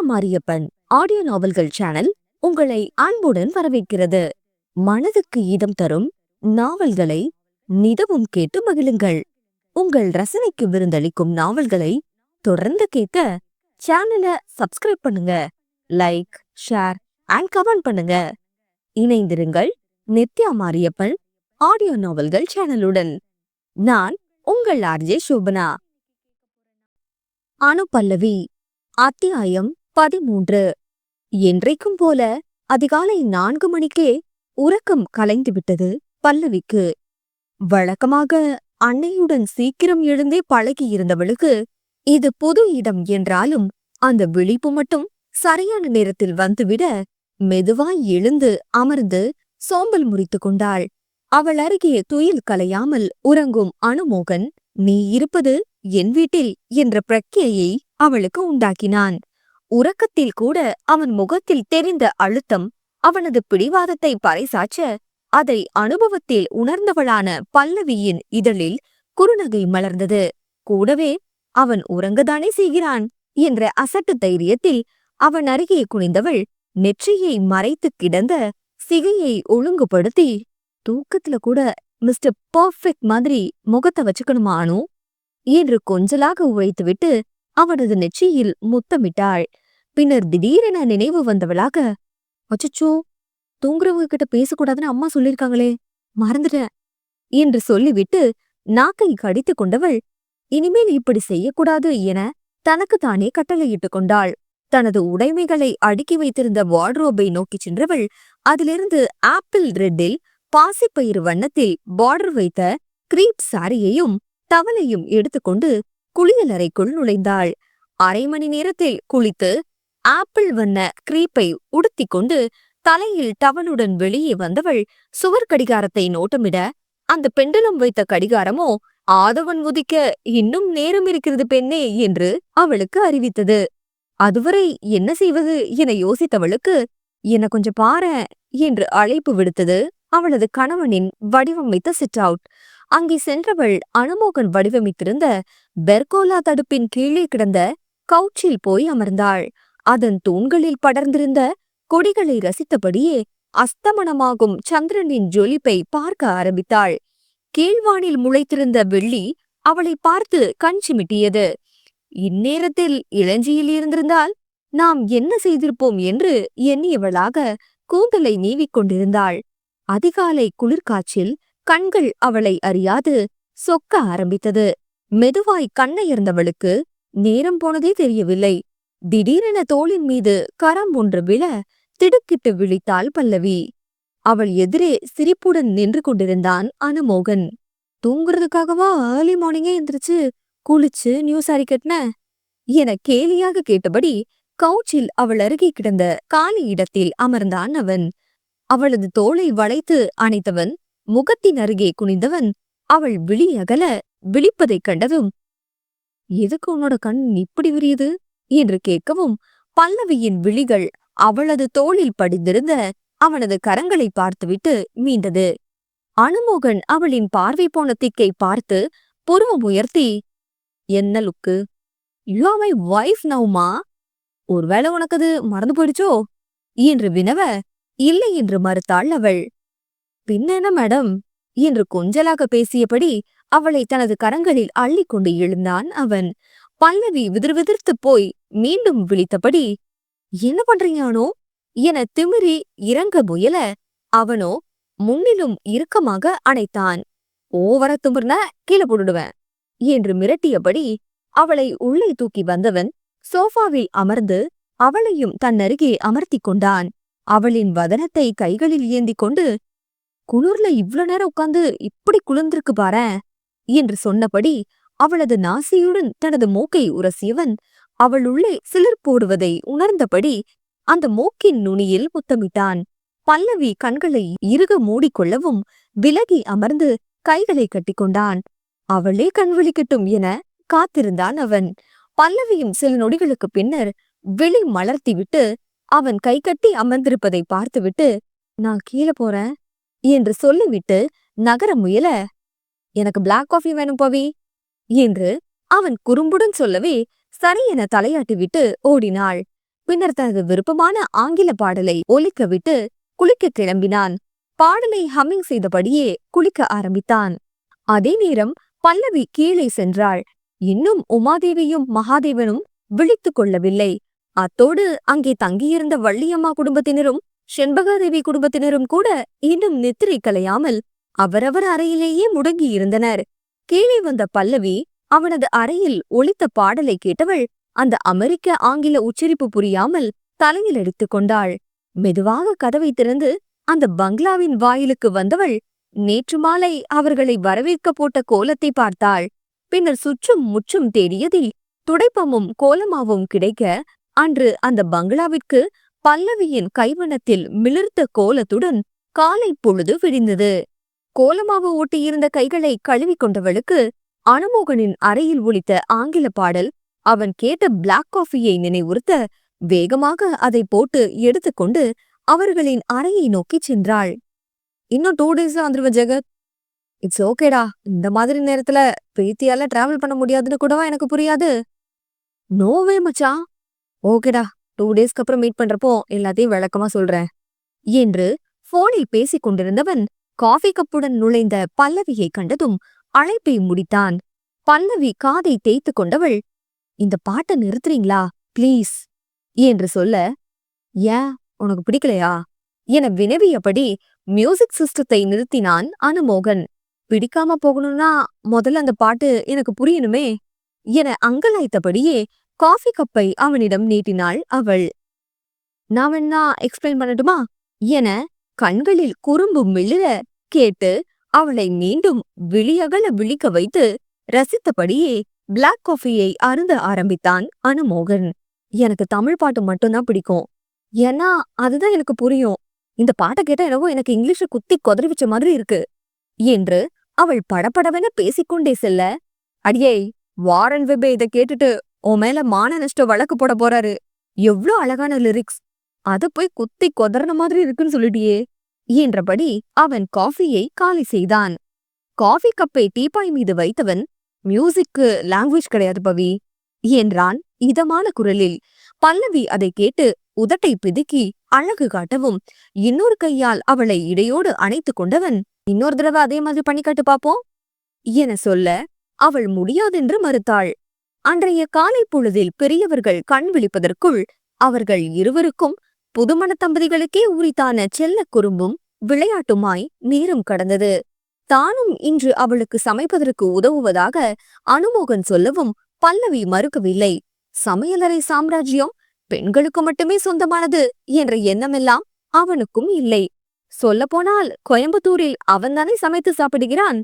Mariyappan audio நாவல்கள் channel உங்களை அன்புடன் வரவேற்கிறது. மனதுக்கு இதம் தரும் நாவல்களை நிதமும் கேட்டு மகிழுங்கள். உங்கள் ரசனைக்கு விருந்தளிக்கும் நாவல்களை தொடர்ந்து கேட்க சேனலை சப்ஸ்கிரைப் பண்ணுங்க, லைக், ஷேர் அண்ட் கமெண்ட் பண்ணுங்க. இணைந்திருங்கள் நித்யா மாரியப்பன் ஆடியோ நாவல்கள் சேனலுடன். நான் உங்கள் ஆர்ஜே சோபனா. அனுபல்லவி, அத்தியாயம் 13. என்றைக்கும் போல அதிகாலை 4 மணிக்கே உறக்கம் கலைந்துவிட்டது பல்லவிக்கு. வழக்கமாக அன்னையுடன் சீக்கிரம் எழுந்தே பழகியிருந்தவளுக்கு இது புது இடம் என்றாலும் அந்த விழிப்பு மட்டும் சரியான நேரத்தில் வந்துவிட மெதுவாய் எழுந்து அமர்ந்து சோம்பல் முறித்து கொண்டாள். அவள் அருகே துயில் கலையாமல் உறங்கும் அனுமோகன் நீ இருப்பது என் வீட்டில் என்ற பிரக்ஞையை அவளுக்கு உண்டாக்கினான். உறக்கத்தில் கூட அவன் முகத்தில் தெரிந்த அழுத்தம் அவனது பிடிவாதத்தை பறைசாற்ற அதை அனுபவத்தில் உணர்ந்தவளான பல்லவியின் இதழில் குறுநகை மலர்ந்தது. கூடவே அவன் உறங்கதானே செய்கிறான் என்ற அசட்டு தைரியத்தில் அவன் அருகே குனிந்தவள் நெற்றியை மறைத்து கிடந்த சிகையை ஒழுங்குபடுத்தி, தூக்கத்துல கூட மிஸ்டர் பர்ஃபெக்ட் மாதிரி முகத்தை வச்சுக்கணுமா அனு என்று கொஞ்சலாக உழைத்துவிட்டு அவனது நெற்றியில் முத்தமிட்டாள். பின்னர் திடீரென நினைவு வந்தவளாக, அச்சச்சோ, தூங்குறவங்க கிட்ட பேசக்கூடாதுன்னு அம்மா சொல்லிருக்காங்களே, மறந்துட்டேன் என்று சொல்லிவிட்டு நாக்கை கடித்து கொண்டவள் இனிமேல் இப்படி செய்யக்கூடாது என தனக்கு தானே கட்டளையிட்டு கொண்டாள். தனது உடைமைகளை அடுக்கி வைத்திருந்த வார்ட்ரோபை நோக்கி சென்றவள் அதிலிருந்து ஆப்பிள் ரெட்டில் பாசிப்பயிறு வண்ணத்தில் பார்டர் வைத்த கிரீப் சாரியையும் டவலையும் எடுத்துக்கொண்டு குளியலறைக்குள் நுழைந்தாள். 1/2 மணி நேரத்தில் குளித்து ஆப்பிள் வண்ண கிரீப்பை உடுத்திக் கொண்டு தலையில் டவலுடன் வெளியே வந்தவள் சுவர் கடிகாரத்தை நோட்டமிட, அந்த பெண்டலம் வைத்த கடிகாரமோ ஆதவன் உதிக்க இன்னும் நேரம் இருக்கிறது பெண்ணே என்று அவளுக்கு அறிவித்தது. அதுவரை என்ன செய்வது என யோசித்தவளுக்கு, என்ன கொஞ்சம் பாரேன் என்று அழைப்பு விடுத்தது அவளது கணவனின் வடிவமைத்த சிட் அவுட். அங்கே சென்றவள் அனுமோகன் வடிவமைத்திருந்த பெர்கோலா தடுப்பின் கீழே கிடந்த கவுச்சில் போய் அமர்ந்தாள். அதன் தூண்களில் படர்ந்திருந்த கொடிகளை ரசித்தபடியே அஸ்தமனமாகும் சந்திரனின் ஜொலிப்பை பார்க்க ஆரம்பித்தாள். கீழ்வானில் முளைத்திருந்த வெள்ளி அவளை பார்த்து கண் சிமிட்டியது. இந்நேரத்தில் இளஞ்சியில் இருந்திருந்தால் நாம் என்ன செய்திருப்போம் என்று எண்ணியவளாக கூந்தலை நீவிக்கொண்டிருந்தாள். அதிகாலை குளிர்காற்றில் கண்கள் அவளை அறியாது சொக்க ஆரம்பித்தது. மெதுவாய் கண்ணயர்ந்தவளுக்கு நேரம் போனதே தெரியவில்லை. திடீரென தோளின் மீது கரம் ஒன்று விழ திடுக்கிட்டு விழித்தாள் பல்லவி. அவள் எதிரே சிரிப்புடன் நின்று கொண்டிருந்தான் அனுமோகன். தூங்குறதுக்காகவா ஏர்லி மார்னிங்கே எந்திரிச்சு குளிச்சு நியூ சாரி கட்டின என கேலியாக கேட்டபடி கவுச்சில் அவள் அருகே கிடந்த காலி இடத்தில் அமர்ந்தான் அவன். அவளது தோளை வளைத்து அணைத்தவன் முகத்தின் அருகே குனிந்தவன் அவள் விழி அகல விழிப்பதைக் கண்டதும், எதுக்கு உன்னோட கண் இப்படி விரியுது என்று கேட்கவும் பல்லவியின் விழிகள் அவளது தோளில் படிந்திருந்த அவனது கரங்களை பார்த்துவிட்டு மீண்டது. அனுமோகன் அவளின் பார்வை போன திக்கை பார்த்து புருவம் உயர்த்தி, என்ன லுக்கு, யூ ஆர் மை வைஃப் நவுமா, ஒருவேளை உனக்கது மறந்து போயிடுச்சோ என்று வினவ, இல்லை என்று மறுத்தாள் அவள். பின்னென்ன மேடம் என்று கொஞ்சலாக பேசியபடி அவளை தனது கரங்களில் அள்ளிக்கொண்டு எழுந்தான் அவன். பல்லவி விதிர்விதிர்த்து போய் மீண்டும் விழித்தபடி, என்ன பண்றீங்க அனோ என திமிரி இறங்க முயல அவனோ முன்னிலும் இறுக்கமாக அணைத்தான். ஓவர திமிர்ன கீழே போட்டுடுவேன் என்று மிரட்டியபடி அவளை உள்ளே தூக்கி வந்தவன் சோஃபாவில் அமர்ந்து அவளையும் தன்னருகே அமர்த்தி கொண்டான். அவளின் வதனத்தை கைகளில் ஏந்தி கொண்டு, குளிர்ல இவ்ளோ நேரம் உட்கார்ந்து இப்படி குளிர்ந்திருக்கு பாரேன் என்று சொன்னபடி அவளது நாசியுடன் தனது மூக்கை உரசியவன் அவள் உள்ளே சிலிர் போடுவதை உணர்ந்தபடி அந்த மூக்கின் நுனியில் முத்தமிட்டான். பல்லவி கண்களை இறுக மூடிக்கொள்ளவும் விலகி அமர்ந்து கைகளை கட்டிக்கொண்டான். அவளே கண் விழிக்கட்டும் என காத்திருந்தான் அவன். பல்லவியும் சில நொடிகளுக்கு பின்னர் விழி மலர்த்திவிட்டு அவன் கை கட்டி அமர்ந்திருப்பதை பார்த்துவிட்டு, நான் கீழே போறேன் என்று சொல்லிவிட்டு நகர முயல, எனக்கு பிளாக் காஃபி வேணும் பவி என்று அவன் குறும்புடன் சொல்லவே சரியென தலையாட்டிவிட்டு ஓடினாள். பின்னர் தனது விருப்பமான ஆங்கில பாடலை ஒலிக்க விட்டு குளிக்க கிளம்பினான். பாடலை ஹம்மிங் செய்தபடியே குளிக்க ஆரம்பித்தான். அதே நேரம் பல்லவி கீழே சென்றாள். இன்னும் உமாதேவியும் மகாதேவனும் விழித்துக் கொள்ளவில்லை. அத்தோடு அங்கே தங்கியிருந்த வள்ளியம்மா குடும்பத்தினரும் செண்பகாதேவி குடும்பத்தினரும் கூட இன்னும் நித்திரை கலையாமல் அவரவர் அறையிலேயே முடங்கியிருந்தனர். கீழே வந்த பல்லவி அவனது அறையில் ஒலித்த பாடலை கேட்டவள் அந்த அமெரிக்க ஆங்கில உச்சரிப்பு புரியாமல் தலையில் அடித்துக் கொண்டாள். மெதுவாக கதவை திறந்து அந்த பங்களாவின் வாயிலுக்கு வந்தவள் நேற்று மாலை அவர்களை வரவேற்க போட்ட கோலத்தை பார்த்தாள். பின்னர் சுற்றும் முற்றும் தேடியதில் துடைப்பமும் கோலமாவும் கிடைக்க அன்று அந்த பங்களாவிற்கு பல்லவியின் கைவண்ணத்தில் மிளிர்த்த கோலத்துடன் காலை பொழுது விடிந்தது. கோலமாவு ஊட்டியிருந்த கைகளை கழுவி கொண்டவளுக்கு அனுமோகனின் அறையில் ஒலித்த ஆங்கில பாடல் அவன் கேட்ட பிளாக் காஃபியை நினைவுறுத்த வேகமாக அதை போட்டு எடுத்துக்கொண்டு அவர்களின் அறையை நோக்கி சென்றாள். இன்னும் 2 days வந்துருவ ஜெகத். இட்ஸ் ஓகேடா. இந்த மாதிரி நேரத்துல பிரீத்தியால டிராவல் பண்ண முடியாதுன்னு கூடவா எனக்கு புரியாது. நோவே மச்சான். ஓகேடா, 2 daysக்கு அப்புறம் மீட் பண்றப்போ எல்லாத்தையும் விளக்கமா சொல்றேன் என்று போனில் பேசிக் கொண்டிருந்தவன் காஃபி கப்புடன் நுழைந்த பல்லவியை கண்டதும் அழைப்பை முடித்தான். பல்லவி காதை தேய்த்து கொண்டவள், இந்த பாட்டை நிறுத்துறீங்களா பிளீஸ் என்று சொல்ல, ஏன் உனக்கு பிடிக்கலையா என வினவியபடி மியூசிக் சிஸ்டத்தை நிறுத்தினான் அனுமோகன். பிடிக்காம போகணும்னா முதல்ல அந்த பாட்டு எனக்கு புரியணுமே என அங்கலாய்த்தபடியே காஃபி கப்பை அவனிடம் நீட்டினாள் அவள். நான் வேணா எக்ஸ்பிளைன் பண்ணட்டுமா என கண்களில் குறும்பு மிளிர கேட்டு அவளை மீண்டும் விழியகல விழிக்க வைத்து ரசித்தபடியே பிளாக் காஃபியை அருந்த ஆரம்பித்தான் அனுமோகன். எனக்கு தமிழ் பாட்டு மட்டும்தான் பிடிக்கும். ஏன்னா அதுதான் எனக்கு புரியும். இந்த பாட்டை கேட்டா என்னவோ எனக்கு இங்கிலீஷ குத்தி கொதறி வச்ச மாதிரி இருக்கு என்று அவள் படபடவென பேசிக்கொண்டே செல்ல, அடியே வாரன் வெப்பே இதை கேட்டுட்டு உன் மேல மான நஷ்ட வழக்கு போட போறாரு. எவ்ளோ அழகான லிரிக்ஸ், அத போய் குத்தி கொதறன மாதிரி இருக்குன்னு சொல்லிட்டியே என்றபடி அவன் காஃபியை காலி செய்தான். காஃபி கப்பை டீப்பாய் மீது வைத்தவன், மியூசிக்கு லாங்குவேஜ் கிடையாது பவி என்றான் இதமான குரலில். பல்லவி அதை கேட்டு உதட்டை பிதுக்கி அழகு காட்டவும் இன்னொரு கையால் அவளை இடையோடு அணைத்து கொண்டவன், இன்னொரு தடவை அதே மாதிரி பண்ணிக்காட்டு பாப்போம் என சொல்ல அவள் முடியாதென்று மறுத்தாள். அன்றைய காலை பொழுதில் பெரியவர்கள் கண் விழிப்பதற்குள் அவர்கள் இருவருக்கும் புதுமண தம்பதிகளுக்கே உரித்தான செல்ல குறும்பும் விளையாட்டுமாய் நேரம் கடந்தது. தானும் இன்று அவளுக்கு சமைப்பதற்கு உதவுவதாக அனுமோகன் சொல்லவும் பல்லவி மறுக்கவில்லை. சமையலறை சாம்ராஜ்யம் பெண்களுக்கு மட்டுமே சொந்தமானது என்ற எண்ணமெல்லாம் அவனுக்கும் இல்லை. சொல்லப்போனால் கோயம்புத்தூரில் அவன்தானே சமைத்து சாப்பிடுகிறான்.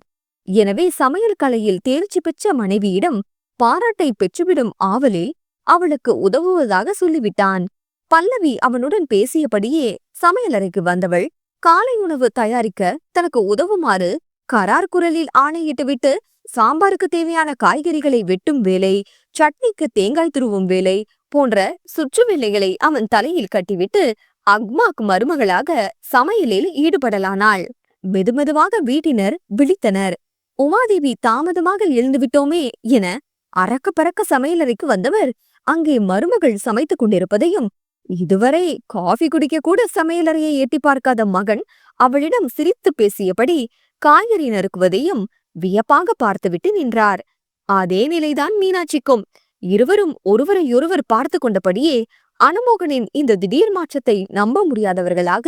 எனவே சமையல் கலையில் தேர்ச்சி பெற்ற மனைவியிடம் பாராட்டை பெற்றுவிடும் ஆவலில் அவளுக்கு உதவுவதாக சொல்லிவிட்டான். பல்லவி அவனுடன் பேசியபடியே சமையலறைக்கு வந்தவள் காலை உணவு தயாரிக்க தனக்கு உதவுமாறு கரார் குரலில் ஆணையிட்டுவிட்டு சாம்பாருக்கு தேவையான காய்கறிகளை வெட்டும் வேலை, சட்னிக்கு தேங்காய் துருவும் வேலை போன்ற சுற்று வேலைகளை அவன் தலையில் கட்டிவிட்டு அக்மாக் மருமகளாக சமையலில் ஈடுபடலானாள். மெதுமெதுவாக வீட்டினர் விழித்தனர். உமாதேவி தாமதமாக எழுந்துவிட்டோமே என அரக்க பறக்க சமையலறைக்கு வந்தவர் அங்கே மருமகள் சமைத்துக் கொண்டிருப்பதையும், இதுவரை காஃபி குடிக்க கூட சமையலறையை எட்டி பார்க்காத மகன் அவளிடம் சிரித்து பேசியபடி காய்கறி நறுக்குவதையும் வியப்பாக பார்த்துவிட்டு நின்றார். அதே நிலைதான் மீனாட்சிக்கும். இருவரும் ஒருவரையொருவர் பார்த்து கொண்டபடியே அனுமோகனின் இந்த திடீர் மாற்றத்தை நம்ப முடியாதவர்களாக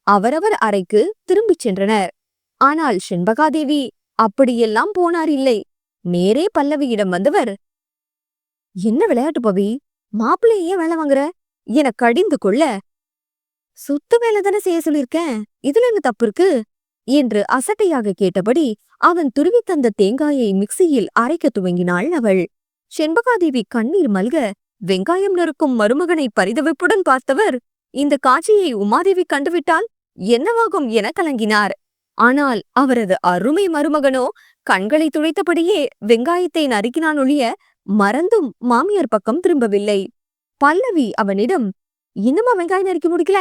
அவரவர் அறைக்கு திரும்பிச் சென்றனர். ஆனால் செண்பகாதேவி அப்படியெல்லாம் போனார் இல்லை. நேரே பல்லவியிடம் வந்தவர், என்ன விளையாட்டு பவி, மாப்பிள்ளையே வேலை வாங்குற என கடிந்து கொள்ள, சுத்த வேலை தானே செய்ய சொல்லிருக்கேன், இதுல என்ன தப்பு இருக்கு என்று அசட்டையாக கேட்டபடி அவன் துருவி தந்த தேங்காயை மிக்சியில் அரைக்க துவங்கினாள் அவள். செண்பகாதேவி கண்ணீர் மல்க வெங்காயம் நறுக்கும் மருமகனை பரிதவிப்புடன் பார்த்தவர் இந்த காட்சியை உமாதேவி கண்டுவிட்டால் என்னவாகும் என கலங்கினார். ஆனால் அவரது அருமை மருமகனோ கண்களை துடைத்தபடியே வெங்காயத்தை நறுக்கினான் ஒழிய மறந்தும் மாமியார் பக்கம் திரும்பவில்லை. பல்லவி அவனிடம், இன்னுமா வெங்காயம் நறுக்கி முடிக்கல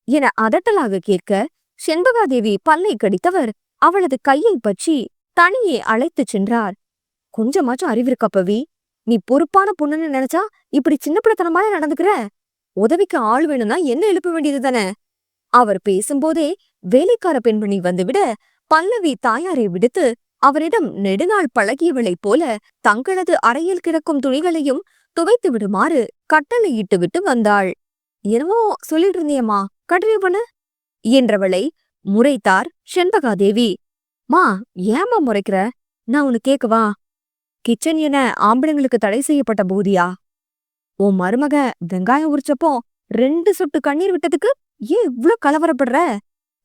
என அதட்டலாக கேட்க, செண்பகாதேவி பல்லை கடித்தவர் அவளது கையை பற்றி தனியே அழைத்துச் சென்றார். கொஞ்சமாச்சும் அறிவிருக்கா பவி, நீ பொறுப்பான பொண்ணுன்னு நினைச்சா இப்படி சின்ன பிள்ளைத்தனமால நடந்துக்கிற உதவிக்கு ஆள் வேணும்னா என்ன எழுப்ப வேண்டியது தானே? அவர் பேசும்போதே வேலைக்கார பெண்மணி வந்துவிட, பல்லவி தாயாரை விடுத்து அவரிடம் நெடுநாள் பழகியவளைப் போல தங்களது அறையில் கிடக்கும் துணிகளையும் துவைத்து விடுமாறு கட்டளையிட்டு விட்டு வந்தாள். என்னமோ சொல்லிட்டு இருந்தியம்மா, கண்டினியூ பண்ணு என்றவளை முறைத்தார் செண்பகாதேவி. மா, ஏம்மா முறைக்கிற? நான் உனக்கு கேக்கவா? கிச்சன் என ஆம்பளைங்களுக்கு தடை செய்யப்பட்ட பூதியா? உன் மருமக வெங்காயம் உரிச்சப்போ 2 சொட்டு கண்ணீர் விட்டதுக்கு ஏன் இவ்ளோ கலவரப்படுற?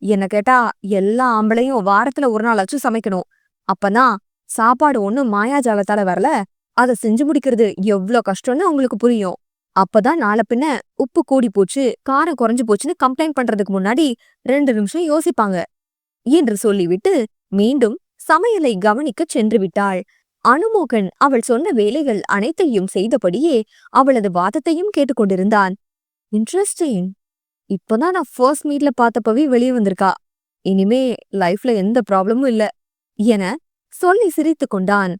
என்ன கேட்டா எல்லா ஆம்பளையும் வாரத்துல ஒரு நாளாச்சும் சமைக்கணும். அப்பதான் சாப்பாடு ஒண்ணும் மாயாஜாலத்தால வரல, அத செஞ்சு முடிக்கிறது எவ்ளோ கஷ்டம்னு அவங்களுக்கு புரியும். அப்பதான் நாள பின்ன உப்பு கூடி போச்சு, காரம் குறைஞ்சு போச்சுன்னு கம்ப்ளைண்ட் பண்றதுக்கு முன்னாடி 2 நிமிஷம் யோசிப்பாங்க என்று சொல்லிவிட்டு மீண்டும் சமையலை கவனிக்கச் சென்று விட்டாள். அனுமோகன் அவள் சொன்ன வேலைகள் அனைத்தையும் செய்தபடியே அவளது வாதத்தையும் கேட்டுக்கொண்டிருந்தான். இன்ட்ரெஸ்டிங். இப்பதான் நான் ஃபர்ஸ்ட் மீட்ல பார்த்தப்பவே வெளியே வந்திருக்கா. இனிமே லைஃப்ல எந்த ப்ராப்ளமும் இல்ல என சொல்லி சிரித்துக் கொண்டான்.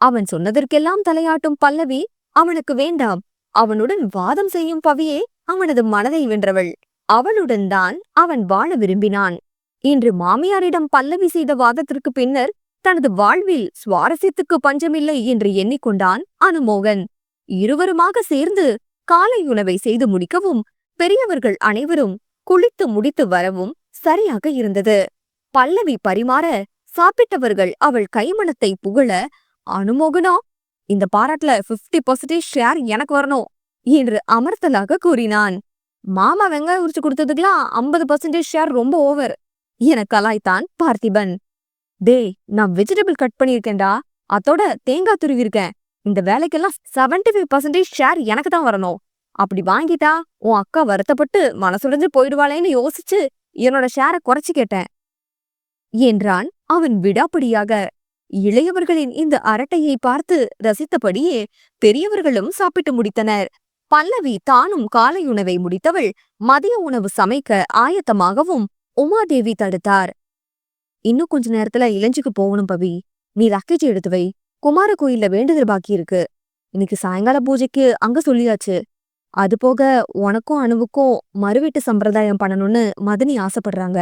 அவன் சொன்னதற்கெல்லாம் தலையாட்டும் பல்லவி அவனுக்கு வேண்டாம். அவனுடன் வாதம் செய்யும் பவியே அவனது மனதை வென்றவள். அவளுடன் தான் அவன் வாழ விரும்பினான். இன்று மாமியாரிடம் பல்லவி செய்த வாதத்திற்கு பின்னர் தனது வாழ்வில் சுவாரஸ்யத்துக்கு பஞ்சமில்லை என்று எண்ணிக்கொண்டான் அனுமோகன். இருவருமாக சேர்ந்து காலை உணவை செய்து முடிக்கவும், பெரியவர்கள் அனைவரும் குளித்து முடித்து வரவும் சரியாக இருந்தது. பல்லவி பரிமாற சாப்பிட்டவர்கள் அவள் கைமணத்தை புகழ, அனுமோகனோ இந்த பாராட்டுல 50% ஷேர் எனக்கு வரணும் என்று அமர்த்தலாக கூறினான். மாமா வெங்காயம் உரிச்சு கொடுத்ததுக்கெல்லாம் 50% ஷேர் ரொம்ப ஓவர் என கலாய்த்தான் பார்த்திபன். டேய், நான் வெஜிடபிள் கட் பண்ணிருக்கேன்டா, அதோட தேங்காய் துருவிருக்கேன். இந்த வேலைக்கெல்லாம் 75% ஷேர் எனக்கு தான் வரணும். அப்படி வாங்கிட்டா உன் அக்கா வருத்தப்பட்டு மனசுடைஞ்சு போயிடுவாளேன்னு யோசிச்சு என்னோட ஷேர குறைச்சு கேட்டேன் என்றான் அவன் விடாப்பிடியாக. இளையவர்களின் இந்த அரட்டையை பார்த்து ரசித்தபடியே பெரியவர்களும் சாப்பிட்டு முடித்தனர். பல்லவி தானும் காலை உணவை முடித்தவள் மதிய உணவு சமைக்க ஆயத்தமாகவும் உமாதேவி தடுத்தார். இன்னும் கொஞ்ச நேரத்துல இளஞ்சிக்கு போகணும் பவி. நீ லக்கேஜ் எடுத்து வை. குமார கோயில்ல வேண்டுதல் பாக்கி இருக்கு. இன்னைக்கு சாயங்கால பூஜைக்கு அங்க சொல்லியாச்சு. அது போக உனக்கும் அணுவுக்கும் மறுவீட்டு சம்பிரதாயம் பண்ணணும்னு மதனி ஆசைப்படுறாங்க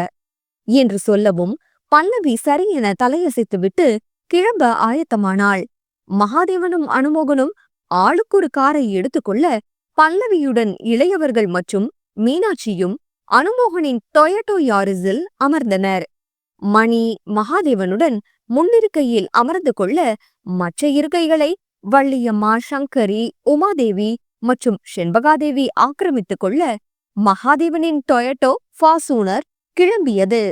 என்று சொல்லவும் பல்லவி சரி என தலையசைத்து விட்டு கிளம்ப ஆயத்தமானாள். மகாதேவனும் அனுமோகனும் ஆளுக்கொரு காரை எடுத்துக்கொள்ள பல்லவியுடன் இளையவர்கள் மற்றும் மீனாட்சியும் அனுமோகனின் டொயோட்டோ யாரிஸில் அமர்ந்தனர். மணி மகாதேவனுடன் முன்னிருக்கையில் அமர்ந்து கொள்ள மற்ற இருக்கைகளை வள்ளியம்மா, சங்கரி, உமாதேவி மற்றும் செண்பகாதேவி ஆக்கிரமித்துக் கொள்ள மகாதேவனின் டொயோட்டோ ஃபார்ச்சூனர் கிளம்பியது.